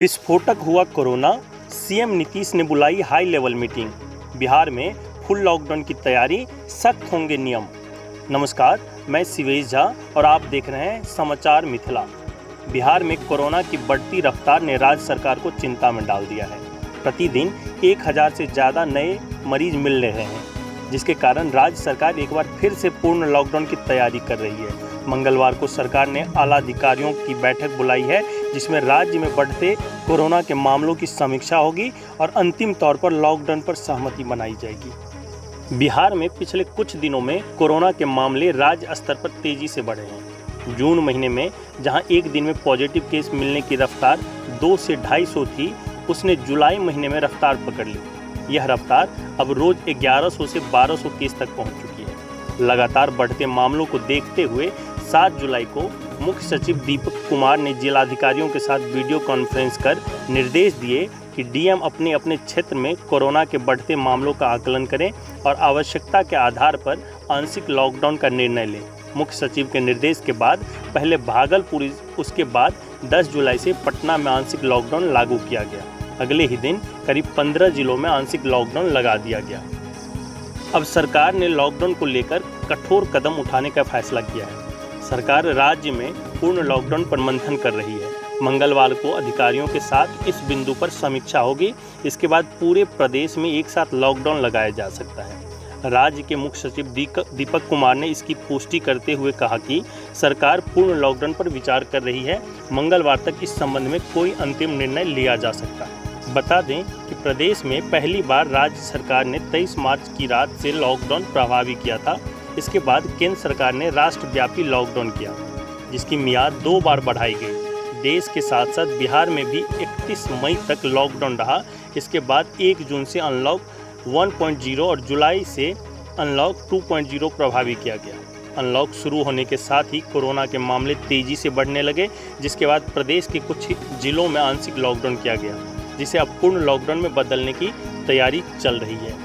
विस्फोटक हुआ corona, CM Nitish ने बुलाई हाई लेवल मीटिंग। बिहार में फुल लॉकडाउन की तैयारी, सख्त होंगे नियम। नमस्कार, मैं शिवेश झा और आप देख रहे हैं समाचार मिथिला। बिहार में कोरोना की बढ़ती रफ्तार ने राज्य सरकार को चिंता में डाल दिया है। प्रतिदिन 1000 से ज़्यादा नए मरीज मिल रहे हैं, जिसके कारण राज्य सरकार एक बार फिर से पूर्ण लॉकडाउन की तैयारी कर रही है। मंगलवार को सरकार ने आला अधिकारियों की बैठक बुलाई है, जिसमें राज्य में बढ़ते कोरोना के मामलों की समीक्षा होगी और अंतिम तौर पर लॉकडाउन पर सहमति बनाई जाएगी। बिहार में पिछले कुछ दिनों में कोरोना के मामले राज्य स्तर पर तेजी से बढ़े हैं। जून महीने में जहां एक दिन में पॉजिटिव केस मिलने की रफ्तार 200 से 250 थी, उसने जुलाई महीने में रफ्तार पकड़ ली। यह रफ्तार अब रोज 1100 से 1200 केस तक पहुंच चुकी है। लगातार बढ़ते मामलों को देखते हुए 7 जुलाई को मुख्य सचिव दीपक कुमार ने जिलाधिकारियों के साथ वीडियो कॉन्फ्रेंस कर निर्देश दिए कि डीएम अपने अपने क्षेत्र में कोरोना के बढ़ते मामलों का आकलन करें और आवश्यकता के आधार पर आंशिक लॉकडाउन का निर्णय लें। मुख्य सचिव के निर्देश के बाद पहले भागलपुर, उसके बाद 10 जुलाई से पटना में आंशिक लॉकडाउन लागू किया गया। अगले ही दिन करीब 15 जिलों में आंशिक लॉकडाउन लगा दिया गया। अब सरकार ने लॉकडाउन को लेकर कठोर कदम उठाने का फैसला किया है। सरकार राज्य में पूर्ण लॉकडाउन पर मंथन कर रही है। मंगलवार को अधिकारियों के साथ इस बिंदु पर समीक्षा होगी। इसके बाद पूरे प्रदेश में एक साथ लॉकडाउन लगाया जा सकता है। राज्य के मुख्य सचिव दीपक कुमार ने इसकी पुष्टि करते हुए कहा कि सरकार पूर्ण लॉकडाउन पर विचार कर रही है। मंगलवार तक इस संबंध में कोई अंतिम निर्णय लिया जा सकता है। बता दें कि प्रदेश में पहली बार राज्य सरकार ने 23 मार्च की रात से लॉकडाउन प्रभावी किया था। इसके बाद केंद्र सरकार ने राष्ट्रव्यापी लॉकडाउन किया, जिसकी मियाद 2 बार बढ़ाई गई। देश के साथ साथ बिहार में भी 31 मई तक लॉकडाउन रहा। इसके बाद 1 जून से अनलॉक 1.0 और जुलाई से अनलॉक 2.0 प्रभावी किया गया। अनलॉक शुरू होने के साथ ही कोरोना के मामले तेजी से बढ़ने लगे, जिसके बाद प्रदेश के कुछ जिलों में आंशिक लॉकडाउन किया गया, जिसे अब पूर्ण लॉकडाउन में बदलने की तैयारी चल रही है।